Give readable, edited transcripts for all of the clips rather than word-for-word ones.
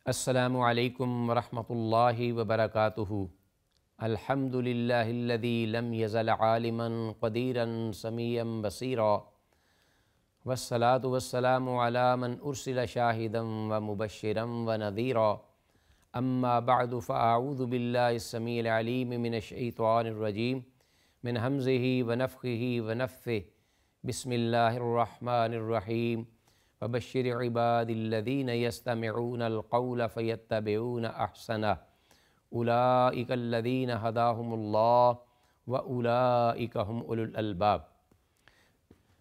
السلام علیکم ورحمۃ اللہ وبرکاتہ۔ الحمد للہ الذی لم یزل عالما قدیرا سمیعا بصیرا، والصلاة والسلام علی من ارسل شاہدا ومبشرا ونذیرا، اما بعد فاعوذ باللہ السمیع العلیم من الشیطان الرجیم من ہمزہ ونفخہ ونفثہ، بسم اللہ الرحمن الرحیم۔ وبشر عباد الذین یستمعون القول فیتبعون احسنہ، اولئک الذین ہداہم اللہ واولئک هم اولو الالباب۔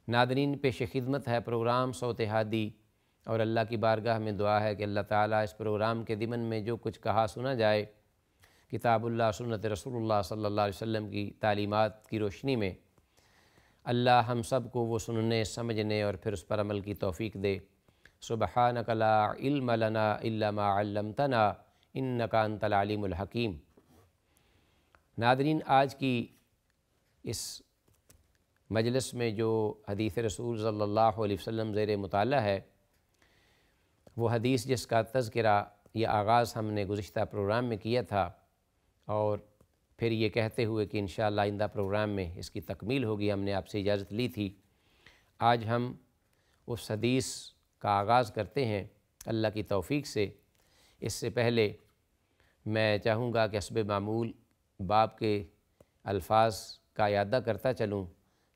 ناظرین، پیش خدمت ہے پروگرام صوت ہادی، اور اللہ کی بارگاہ میں دعا ہے کہ اللہ تعالیٰ اس پروگرام کے ضمن میں جو کچھ کہا سنا جائے کتاب اللہ سنت رسول اللہ صلی اللہ علیہ وسلم کی تعلیمات کی روشنی میں، اللہ ہم سب کو وہ سننے، سمجھنے اور پھر اس پر عمل کی توفیق دے۔ سبحانک لا علم لنا الا ما علمتنا انک انت العلیم الحکیم۔ ناظرین، آج کی اس مجلس میں جو حدیث رسول صلی اللہ علیہ وسلم زیر مطالعہ ہے، وہ حدیث جس کا تذکرہ یا آغاز ہم نے گزشتہ پروگرام میں کیا تھا، اور پھر یہ کہتے ہوئے کہ انشاءاللہ آئندہ پروگرام میں اس کی تکمیل ہوگی، ہم نے آپ سے اجازت لی تھی۔ آج ہم اس حدیث کا آغاز کرتے ہیں اللہ کی توفیق سے۔ اس سے پہلے میں چاہوں گا کہ حسب معمول باب کے الفاظ کا اعادہ کرتا چلوں،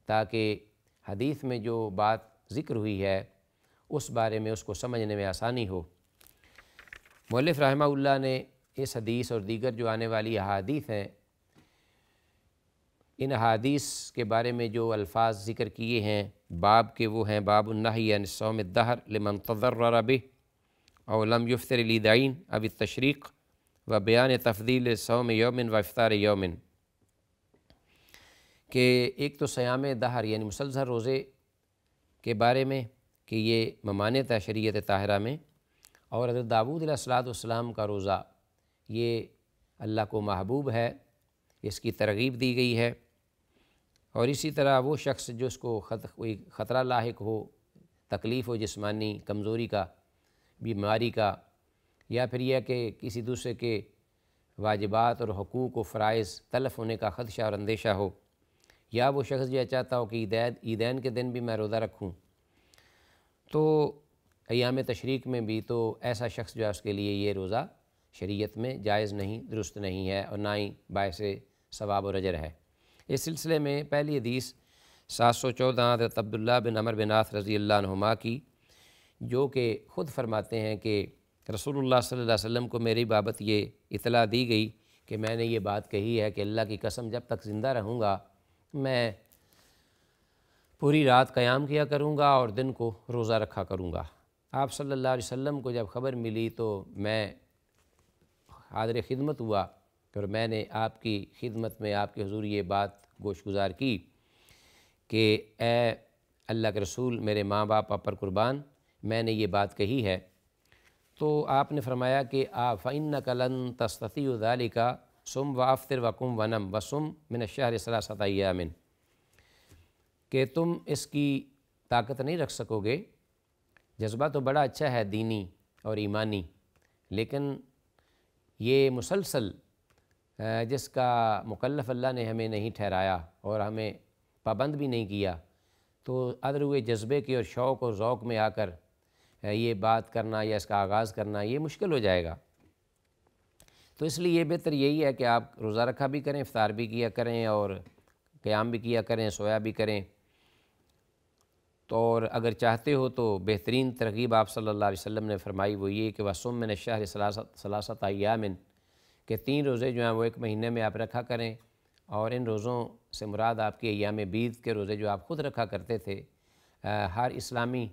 تاکہ حدیث میں جو بات ذکر ہوئی ہے اس بارے میں اس کو سمجھنے میں آسانی ہو۔ مؤلف رحمہ اللہ نے اس حدیث اور دیگر جو آنے والی احادیث ہیں، ان احادیث کے بارے میں جو الفاظ ذکر کیے ہیں باب کے، وہ ہیں باب النہی عن صوم الدہر لمن تضرر بہ او لم یفطر العیدین او التشریق، و بیان تفضیل صوم یوم و افطار یوم، کہ ایک تو صیام دہر یعنی مسلسل روزے کے بارے میں کہ یہ ممانعت ہے شریعت طاہرہ میں، اور حضرت داؤد علیہ السلام کا روزہ یہ اللہ کو محبوب ہے، اس کی ترغیب دی گئی ہے۔ اور اسی طرح وہ شخص جو اس کو کوئی خطرہ لاحق ہو، تکلیف ہو، جسمانی کمزوری کا، بیماری کا، یا پھر یہ کہ کسی دوسرے کے واجبات اور حقوق و فرائض تلف ہونے کا خدشہ اور اندیشہ ہو، یا وہ شخص یہ چاہتا ہو کہ عیدین کے دن بھی میں روزہ رکھوں، تو ایام تشریق میں بھی، تو ایسا شخص جو ہے اس کے لیے یہ روزہ شریعت میں جائز نہیں، درست نہیں ہے، اور نہ ہی باعث ثواب و اجر ہے۔ اس سلسلے میں پہلی حدیث 714 حضرت عبداللہ بن عمر بن عاص رضی اللہ عنہما کی، جو کہ خود فرماتے ہیں کہ رسول اللہ صلی اللہ علیہ وسلم کو میری بابت یہ اطلاع دی گئی کہ میں نے یہ بات کہی ہے کہ اللہ کی قسم جب تک زندہ رہوں گا میں پوری رات قیام کیا کروں گا اور دن کو روزہ رکھا کروں گا۔ آپ صلی اللہ علیہ وسلم کو جب خبر ملی تو میں حاضر خدمت ہوا، اور میں نے آپ کی خدمت میں آپ کے حضور یہ بات گوش گزار کی کہ اے اللہ کے رسول، میرے ماں باپ پر قربان، میں نے یہ بات کہی ہے۔ تو آپ نے فرمایا کہ فَإِنَّكَ لَن تَسْتَطِيعُ ذَلِكَ صُمْ وَأَفْطِرْ وَقُمْ وَنَمْ وَصُمْ مِنَ الشَّهْرِ 3 أَيَّامٍ، کہ تم اس کی طاقت نہیں رکھ سکو گے۔ جذبہ تو بڑا اچھا ہے دینی اور ایمانی، لیکن یہ مسلسل جس کا مکلف اللہ نے ہمیں نہیں ٹھہرایا اور ہمیں پابند بھی نہیں کیا، تو ادر ہوئے جذبے کی اور شوق اور ذوق میں آ کر یہ بات کرنا یا اس کا آغاز کرنا یہ مشکل ہو جائے گا۔ تو اس لیے یہ بہتر یہی ہے کہ آپ روزہ رکھا بھی کریں، افطار بھی کیا کریں، اور قیام بھی کیا کریں، سویا بھی کریں۔ تو اور اگر چاہتے ہو تو بہترین ترغیب آپ صلی اللہ علیہ وسلم نے فرمائی وہ یہ کہ وَصُمْ مِنَ الشَّهْرِ 3 أَيَّامٍ، کہ 3 روزے جو ہیں وہ ایک مہینے میں آپ رکھا کریں، اور ان روزوں سے مراد آپ کے ایام بیض کے روزے جو آپ خود رکھا کرتے تھے، ہر اسلامی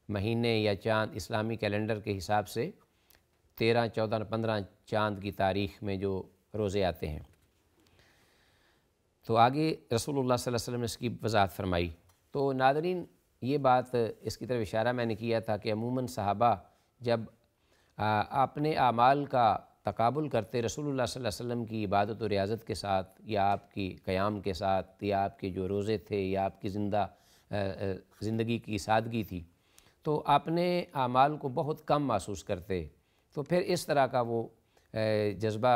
مہینے یا چاند اسلامی کیلنڈر کے حساب سے 13، 14، 15 چاند کی تاریخ میں جو روزے آتے ہیں۔ تو آگے رسول اللہ صلی اللہ علیہ وسلم نے اس کی وضاحت فرمائی۔ تو ناظرین، یہ بات اس کی طرف اشارہ میں نے کیا تھا کہ عموماً صحابہ جب اپنے اعمال کا تقابل کرتے رسول اللہ صلی اللہ علیہ وسلم کی عبادت و ریاضت کے ساتھ، یا آپ کی قیام کے ساتھ، یا آپ کے جو روزے تھے، یا آپ کی زندگی کی سادگی تھی، تو اپنے اعمال کو بہت کم محسوس کرتے۔ تو پھر اس طرح کا وہ جذبہ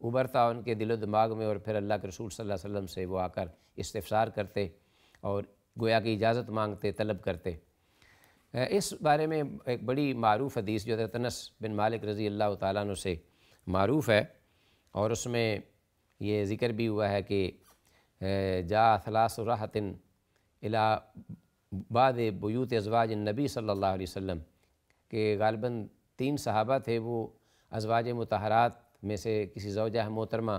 ابھرتا ان کے دل و دماغ میں، اور پھر اللہ کے رسول صلی اللہ علیہ وسلم سے وہ آ کر استفسار کرتے اور گویا کہ اجازت مانگتے، طلب کرتے۔ اس بارے میں ایک بڑی معروف حدیث جو حضرت انس بن مالک رضی اللہ تعالیٰ عنہ سے معروف ہے، اور اس میں یہ ذکر بھی ہوا ہے کہ جاء ثلاث رہط الی بعض بیوت ازواج النبی صلی اللہ علیہ وسلم، کہ غالباً 3 صحابہ تھے، وہ ازواج مطہرات میں سے کسی زوجہ محترمہ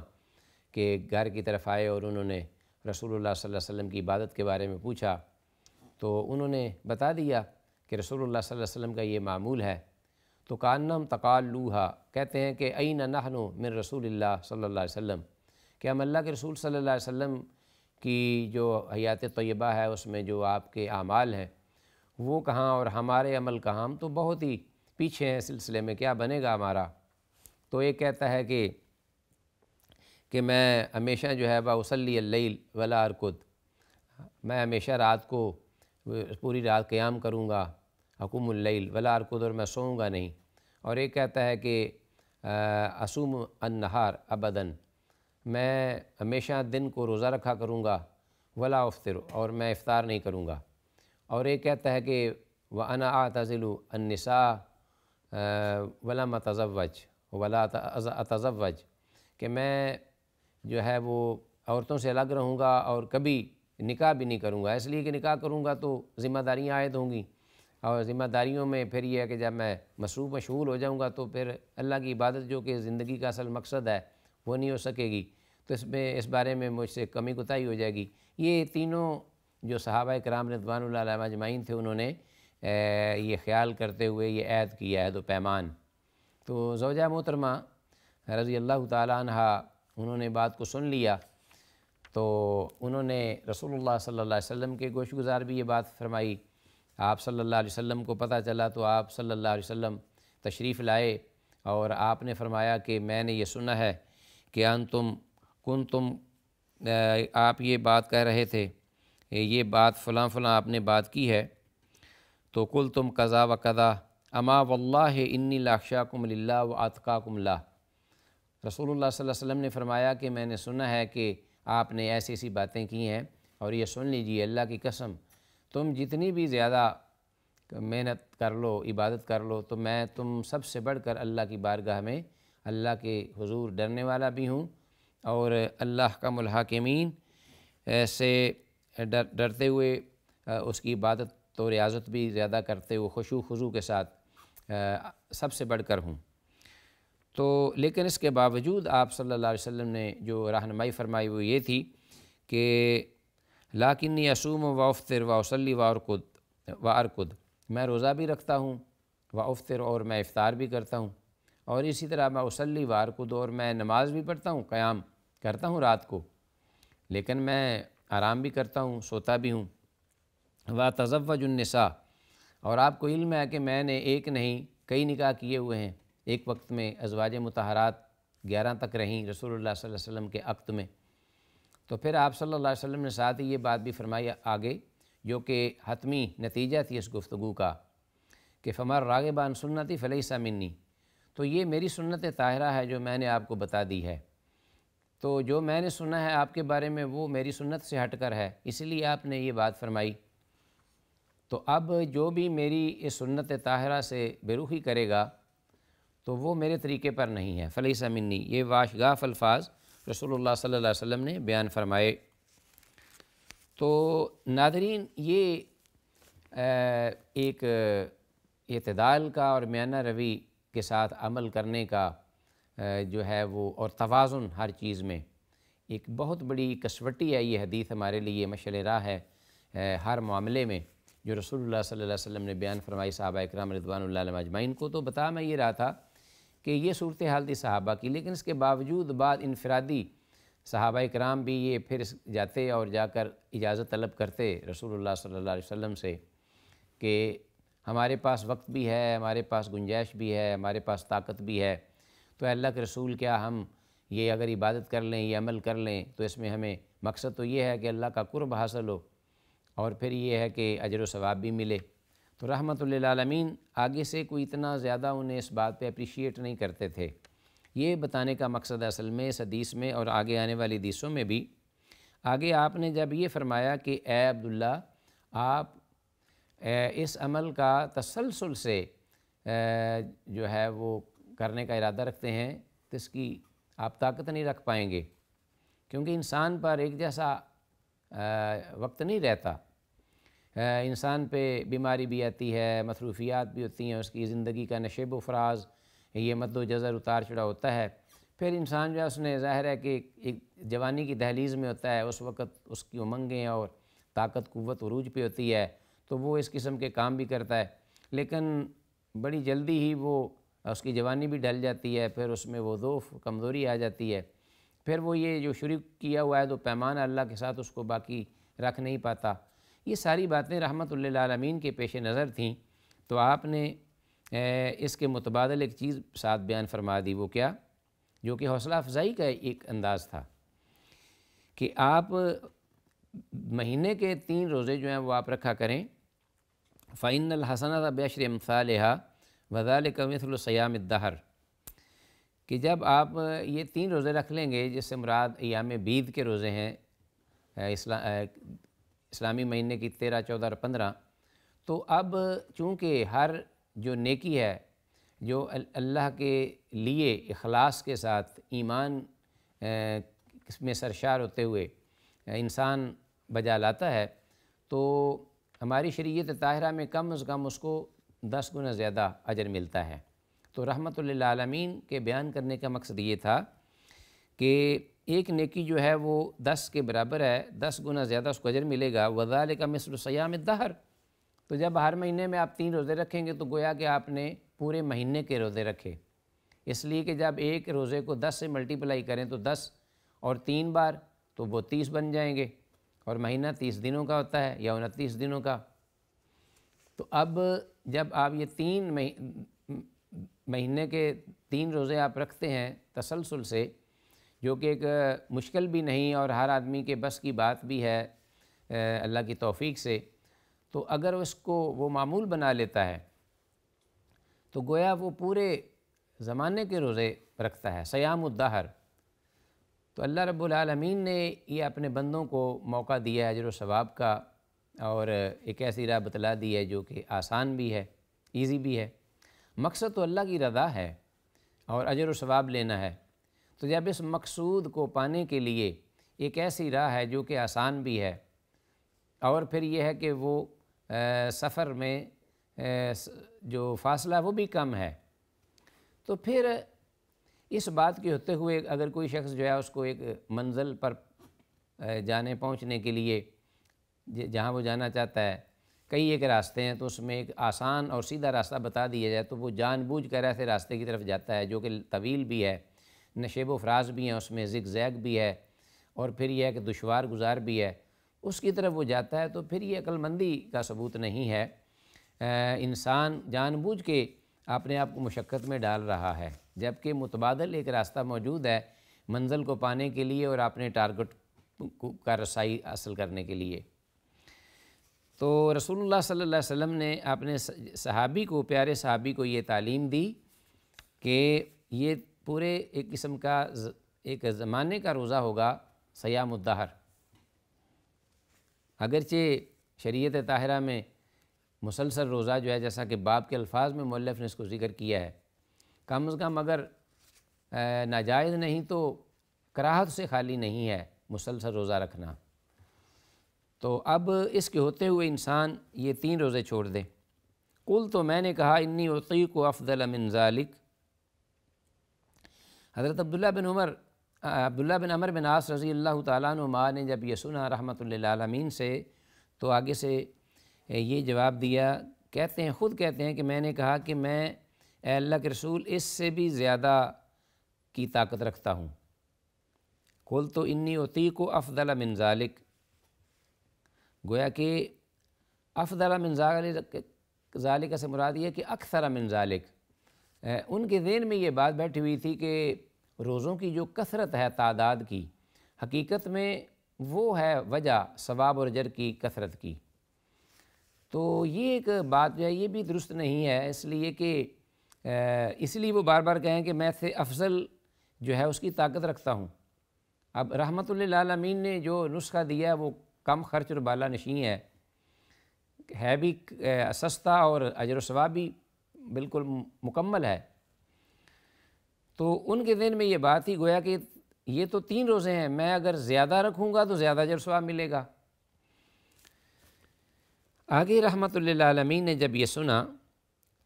کے گھر کی طرف آئے اور انہوں نے رسول اللہ صلی اللہ علیہ وسلم کی عبادت کے بارے میں پوچھا، تو انہوں نے بتا دیا کہ رسول اللہ صلی اللہ علیہ وسلم کا یہ معمول ہے۔ تو کانم تقالوہا، کہتے ہیں کہ این نحن من رسول اللہ صلی اللہ علیہ وسلم، کہ ہم اللہ کے رسول صلی اللہ علیہ وسلم کی جو حیات طیبہ ہے اس میں جو آپ کے اعمال ہیں وہ کہاں اور ہمارے عمل کہاں، ہم تو بہت ہی پیچھے ہیں سلسلے میں، کیا بنے گا ہمارا۔ تو ایک کہتا ہے کہ میں ہمیشہ جو ہے اصلی اللیل ولا ارقد، میں ہمیشہ رات کو پوری رات قیام کروں گا، اقوم اللیل ولا ارقد، اور میں سوؤں گا نہیں۔ اور ایک کہتا ہے کہ اصوم النہار ابداً، میں ہمیشہ دن کو روزہ رکھا کروں گا، ولا افطر، اور میں افطار نہیں کروں گا۔ اور ایک کہتا ہے کہ وانا اعتزل النساء ولم اتزوج ولا اتزوج، کہ میں جو ہے وہ عورتوں سے الگ رہوں گا اور کبھی نکاح بھی نہیں کروں گا، اس لیے کہ نکاح کروں گا تو ذمہ داریاں عائد ہوں گی، اور ذمہ داریوں میں پھر یہ ہے کہ جب میں مصروف مشغول ہو جاؤں گا تو پھر اللہ کی عبادت جو کہ زندگی کا اصل مقصد ہے وہ نہیں ہو سکے گی، تو اس بارے میں مجھ سے کمی کوتاہی ہو جائے گی۔ یہ تینوں جو صحابہ کرام رضوان اللہ علیہم اجمعین تھے، انہوں نے یہ خیال کرتے ہوئے یہ عہد کیا، عہد و پیمان۔ تو زوجہ محترمہ رضی اللہ تعالیٰ عنہ انہوں نے بات کو سن لیا، تو انہوں نے رسول اللہ صلی اللہ علیہ وسلم کے گوش گزار بھی یہ بات فرمائی۔ آپ صلی اللہ علیہ وسلم کو پتہ چلا تو آپ صلی اللہ علیہ وسلم تشریف لائے، اور آپ نے فرمایا کہ میں نے یہ سنا ہے کہ کنتم آپ یہ بات کہہ رہے تھے، یہ بات فلاں فلاں آپ نے بات کی ہے، تو قلتم کذا و کذا اما واللہ انی لاخشاکم للہ و اتقاکم لہ۔ رسول اللہ صلی اللہ علیہ وسلم نے فرمایا کہ میں نے سنا ہے کہ آپ نے ایسی ایسی باتیں کی ہیں، اور یہ سن لیجیے اللہ کی قسم، تم جتنی بھی زیادہ محنت کر لو، عبادت کر لو، تو میں تم سب سے بڑھ کر اللہ کی بارگاہ میں اللہ کے حضور ڈرنے والا بھی ہوں، اور اللہ کا الحاکمین سے ڈرتے ہوئے اس کی عبادت و ریاضت بھی زیادہ کرتے ہوئے خشوع خضوع کے ساتھ سب سے بڑھ کر ہوں۔ تو لیکن اس کے باوجود آپ صلی اللہ علیہ وسلم نے جو رہنمائی فرمائی وہ یہ تھی کہ لاکنی اصوم و افطر و اصلی و ارقد، میں روزہ بھی رکھتا ہوں، و افطر، اور میں افطار بھی کرتا ہوں، اور اسی طرح میں اصلی و ارقد، اور میں نماز بھی پڑھتا ہوں، قیام کرتا ہوں رات کو، لیکن میں آرام بھی کرتا ہوں، سوتا بھی ہوں، و تزوج النساء، اور آپ کو علم ہے کہ میں نے ایک نہیں کئی نکاح کیے ہوئے ہیں، ایک وقت میں ازواج مطہرات 11 تک رہیں رسول اللہ صلی اللہ علیہ وسلم کے عقد میں۔ تو پھر آپ صلی اللہ علیہ وسلم نے ساتھ ہی یہ بات بھی فرمائی آگے، جو کہ حتمی نتیجہ تھی اس گفتگو کا، کہ فمن راغب عن سنتی فلیس منی، تو یہ میری سنت طاہرہ ہے جو میں نے آپ کو بتا دی ہے، تو جو میں نے سنا ہے آپ کے بارے میں وہ میری سنت سے ہٹ کر ہے، اسی لیے آپ نے یہ بات فرمائی۔ تو اب جو بھی میری اس سنت طاہرہ سے بے رخی کرے گا تو وہ میرے طریقے پر نہیں ہے، فلیس منی، یہ واشگاف الفاظ رسول اللہ صلی اللہ علیہ وسلم نے بیان فرمائے۔ تو ناظرین، یہ ایک اعتدال کا اور میانہ روی کے ساتھ عمل کرنے کا جو ہے وہ، اور توازن ہر چیز میں، ایک بہت بڑی کسوٹی ہے یہ حدیث ہمارے لیے، مشعل راہ ہے ہر معاملے میں، جو رسول اللہ صلی اللہ علیہ وسلم نے بیان فرمائی صحابہ اکرام رضوان اللہ علیہم اجمعین کو۔ تو بتا میں یہ رہا تھا کہ یہ صورتحال تھی صحابہ کی، لیکن اس کے باوجود بعد انفرادی صحابہ اکرام بھی یہ پھر جاتے اور جا کر اجازت طلب کرتے رسول اللہ صلی اللہ علیہ وسلم سے کہ ہمارے پاس وقت بھی ہے، ہمارے پاس گنجائش بھی ہے، ہمارے پاس طاقت بھی ہے، تو اللہ کے رسول کیا ہم یہ اگر عبادت کر لیں، یہ عمل کر لیں تو اس میں ہمیں مقصد تو یہ ہے کہ اللہ کا قرب حاصل ہو، اور پھر یہ ہے کہ اجر و ثواب بھی ملے۔ تو رحمت للعالمین آگے سے کوئی اتنا زیادہ انہیں اس بات پہ اپریشیٹ نہیں کرتے تھے۔ یہ بتانے کا مقصد اصل میں اس حدیث میں اور آگے آنے والی حدیثوں میں بھی، آگے آپ نے جب یہ فرمایا کہ اے عبداللہ آپ اس عمل کا تسلسل سے جو ہے وہ کرنے کا ارادہ رکھتے ہیں تو اس کی آپ طاقت نہیں رکھ پائیں گے، کیونکہ انسان پر ایک جیسا وقت نہیں رہتا، انسان پہ بیماری بھی آتی ہے، مصروفیات بھی ہوتی ہیں، اس کی زندگی کا نشیب و فراز، یہ مد و جزر اتار چڑھا ہوتا ہے۔ پھر انسان جو ہے اس نے ظاہر ہے کہ ایک جوانی کی دہلیز میں ہوتا ہے، اس وقت اس کی امنگیں اور طاقت قوت عروج پہ ہوتی ہے، تو وہ اس قسم کے کام بھی کرتا ہے، لیکن بڑی جلدی ہی وہ اس کی جوانی بھی ڈل جاتی ہے، پھر اس میں وہ ضعف کمزوری آ جاتی ہے، پھر وہ یہ جو شروع کیا ہوا ہے تو پیمانہ اللہ کے ساتھ اس کو باقی رکھ نہیں پاتا۔ یہ ساری باتیں رحمت للعالمین کے پیش نظر تھیں، تو آپ نے اس کے متبادل ایک چیز ساتھ بیان فرما دی، وہ کیا؟ جو کہ حوصلہ افزائی کا ایک انداز تھا کہ آپ مہینے کے 3 روزے جو ہیں وہ آپ رکھا کریں۔ فَإِنَّ الْحَسَنَةَ بِعَشْرِ أَمْثَالِهَا وَذَلِكَ مِثْلُ صِيَامِ الدَّهْرِ، کہ جب آپ یہ 3 روزے رکھ لیں گے، جس سے مراد ایام بیض کے روزے ہیں، اسلامی مہینے کی 13، 14 اور 15، تو اب چونکہ ہر جو نیکی ہے جو اللہ کے لیے اخلاص کے ساتھ ایمان اس میں سرشار ہوتے ہوئے انسان بجا لاتا ہے، تو ہماری شریعت طاہرہ میں کم از کم اس کو 10 گنا زیادہ اجر ملتا ہے۔ تو رحمت للعالمین کے بیان کرنے کا مقصد یہ تھا کہ ایک نیکی جو ہے وہ 10 کے برابر ہے، 10 گنا زیادہ اس کو اجر ملے گا۔ وَذَلِكَ مِثْلُ صِيَامِ الدَّهْرِ، تو جب ہر مہینے میں آپ 3 روزے رکھیں گے تو گویا کہ آپ نے پورے مہینے کے روزے رکھے، اس لیے کہ جب ایک روزے کو 10 سے ملٹیپلائی کریں تو 10 اور 3 بار تو وہ 30 بن جائیں گے، اور مہینہ 30 دنوں کا ہوتا ہے یا 29 دنوں کا۔ تو اب جب آپ یہ 3 مہینے کے 3 روزے آپ رکھتے ہیں تسلسل سے، جو کہ ایک مشکل بھی نہیں اور ہر آدمی کے بس کی بات بھی ہے اللہ کی توفیق سے، تو اگر اس کو وہ معمول بنا لیتا ہے تو گویا وہ پورے زمانے کے روزے رکھتا ہے، صیام الدہر۔ تو اللہ رب العالمین نے یہ اپنے بندوں کو موقع دیا ہے اجر و ثواب کا، اور ایک ایسی راہ بتلا دی ہے جو کہ آسان بھی ہے، ایزی بھی ہے۔ مقصد تو اللہ کی رضا ہے اور اجر و ثواب لینا ہے، تو جب اس مقصود کو پانے کے لیے ایک ایسی راہ ہے جو کہ آسان بھی ہے، اور پھر یہ ہے کہ وہ سفر میں جو فاصلہ وہ بھی کم ہے، تو پھر اس بات کے ہوتے ہوئے اگر کوئی شخص جو ہے اس کو ایک منزل پر جانے پہنچنے کے لیے جہاں وہ جانا چاہتا ہے کئی ایک راستے ہیں، تو اس میں ایک آسان اور سیدھا راستہ بتا دیا جائے تو وہ جان بوجھ کر ایسے راستے کی طرف جاتا ہے جو کہ طویل بھی ہے، نشیب و فراز بھی ہیں، اس میں زگ زیگ بھی ہے، اور پھر یہ ہے کہ دشوار گزار بھی ہے، اس کی طرف وہ جاتا ہے۔ تو پھر یہ عقل مندی کا ثبوت نہیں ہے، انسان جان بوجھ کے اپنے آپ کو مشقت میں ڈال رہا ہے، جبکہ متبادل ایک راستہ موجود ہے منزل کو پانے کے لیے اور اپنے ٹارگٹ کا رسائی حاصل کرنے کے لیے۔ تو رسول اللہ صلی اللہ علیہ وسلم نے اپنے صحابی کو، پیارے صحابی کو یہ تعلیم دی کہ یہ پورے ایک قسم کا ایک زمانے کا روزہ ہوگا، صیام الدہر۔ اگرچہ شریعت طاہرہ میں مسلسل روزہ جو ہے، جیسا کہ باب کے الفاظ میں مؤلف نے اس کو ذکر کیا ہے، کم از کم اگر ناجائز نہیں تو کراہت سے خالی نہیں ہے مسلسل روزہ رکھنا، تو اب اس کے ہوتے ہوئے انسان یہ 3 روزے چھوڑ دے۔ قل، تو میں نے کہا، انی اطیق افضل من ذالک۔ حضرت عبداللہ بن عمر بن عاص رضی اللہ تعالیٰ عنہما نے جب یہ سنا رحمت للعالمین سے، تو آگے سے یہ جواب دیا، خود کہتے ہیں کہ میں نے کہا کہ میں اے اللہ کے رسول اس سے بھی زیادہ کی طاقت رکھتا ہوں۔ قل تو انی اطیق افضل من ذالک، گویا کہ افضل من ذالک سے مراد یہ کہ اکثر من ذالک۔ ان کے ذہن میں یہ بات بیٹھی ہوئی تھی کہ روزوں کی جو کثرت ہے تعداد کی، حقیقت میں وہ ہے وجہ ثواب اور اجر کی کثرت کی۔ تو یہ ایک بات جو ہے یہ بھی درست نہیں ہے، اس لیے وہ بار بار کہیں کہ میں سے افضل جو ہے اس کی طاقت رکھتا ہوں۔ اب رحمت للعالمین نے جو نسخہ دیا ہے وہ کم خرچ اور بالا نشیں ہے بھی سستا اور اجر و ثواب بھی بالکل مکمل ہے۔ تو ان کے ذہن میں یہ بات ہی گویا کہ یہ تو 3 روزے ہیں، میں اگر زیادہ رکھوں گا تو زیادہ اجر و ثواب ملے گا۔ آگے رحمت للعالمین نے جب یہ سنا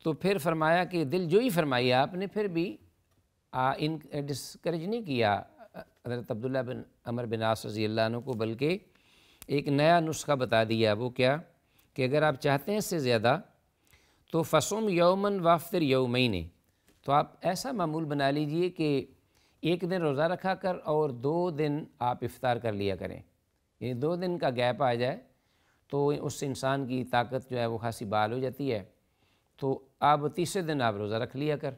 تو پھر فرمایا کہ دل جوئی فرمائی آپ نے، پھر بھی ڈسکریج نہیں کیا حضرت عبداللہ بن عمر بن عاص رضی اللہ عنہ کو، بلکہ ایک نیا نسخہ بتا دیا۔ وہ کیا کہ اگر آپ چاہتے ہیں اس سے زیادہ تو فصوم یومن وافطر یومین، تو آپ ایسا معمول بنا لیجئے کہ ایک دن روزہ رکھا کر اور 2 دن آپ افطار کر لیا کریں، یہ 2 دن کا گیپ آ جائے تو اس انسان کی طاقت جو ہے وہ خاصی بحال ہو جاتی ہے، تو آپ تیسرے دن آپ روزہ رکھ لیا کر۔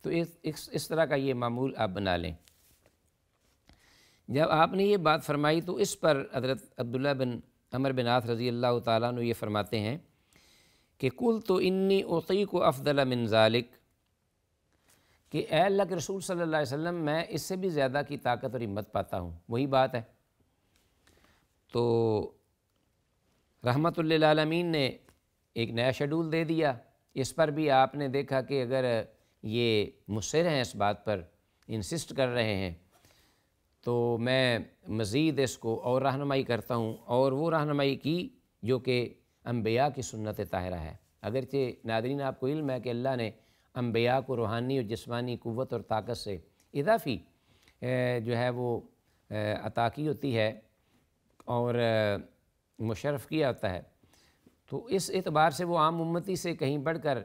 تو اس طرح کا یہ معمول آپ بنا لیں۔ جب آپ نے یہ بات فرمائی تو اس پر حضرت عبداللہ بن عمر بن عاص رضی اللہ تعالیٰ عنہ یہ فرماتے ہیں کہ قلت انی اطیق افضل من ذالک، کہ اے اللہ کے رسول صلی اللہ علیہ وسلم میں اس سے بھی زیادہ کی طاقت اور ہمت پاتا ہوں، وہی بات ہے۔ تو رحمت للعالمین نے ایک نیا شیڈول دے دیا۔ اس پر بھی آپ نے دیکھا کہ اگر یہ مصر ہیں اس بات پر، انسسٹ کر رہے ہیں، تو میں مزید اس کو اور رہنمائی کرتا ہوں، اور وہ رہنمائی کی جو کہ انبیاء کی سنت طاہرہ ہے۔ اگرچہ ناظرین آپ کو علم ہے کہ اللہ نے انبیاء کو روحانی اور جسمانی قوت اور طاقت سے اضافی جو ہے وہ عطا کی ہوتی ہے اور مشرف کیا ہوتا ہے، تو اس اعتبار سے وہ عام امتی سے کہیں بڑھ کر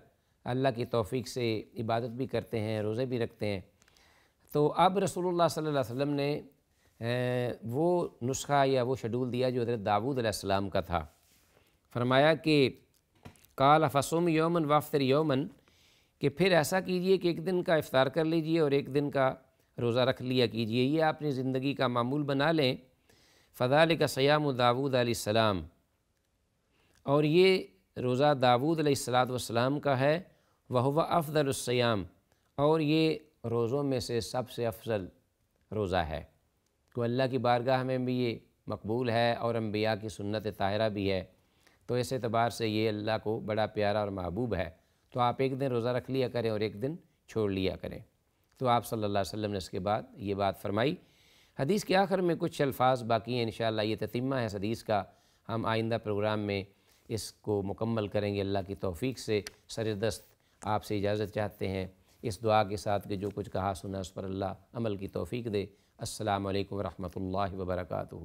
اللہ کی توفیق سے عبادت بھی کرتے ہیں، روزے بھی رکھتے ہیں۔ تو اب رسول اللہ صلی اللہ علیہ وسلم نے وہ نسخہ یا وہ شیڈول دیا جو حضرت داؤد علیہ السلام کا تھا۔ فرمایا کہ قال فصوم یومن وافطر یومن، کہ پھر ایسا کیجئے کہ ایک دن کا افطار کر لیجئے اور ایک دن کا روزہ رکھ لیا کیجئے، یہ آپ نے زندگی کا معمول بنا لیں۔ فذالک صیام داؤد علیہ السلام، اور یہ روزہ داؤد علیہ السلام کا ہے، وہو افضل الصیام، اور یہ روزوں میں سے سب سے افضل روزہ ہے، تو اللہ کی بارگاہ میں بھی یہ مقبول ہے اور انبیاء کی سنت طاہرہ بھی ہے، تو اس اعتبار سے یہ اللہ کو بڑا پیارا اور محبوب ہے۔ تو آپ ایک دن روزہ رکھ لیا کریں اور ایک دن چھوڑ لیا کریں۔ تو آپ صلی اللہ علیہ وسلم نے اس کے بعد یہ بات فرمائی۔ حدیث کے آخر میں کچھ الفاظ باقی ہیں، انشاءاللہ یہ تتمہ ہے اس حدیث کا، ہم آئندہ پروگرام میں اس کو مکمل کریں گے۔ اللہ کی توفیق سے سردست آپ سے اجازت چاہتے ہیں، اس دعا کے ساتھ کہ جو کچھ کہا سنا اس پر اللہ عمل کی توفیق دے۔ السلام علیکم ورحمۃ اللہ وبرکاتہ۔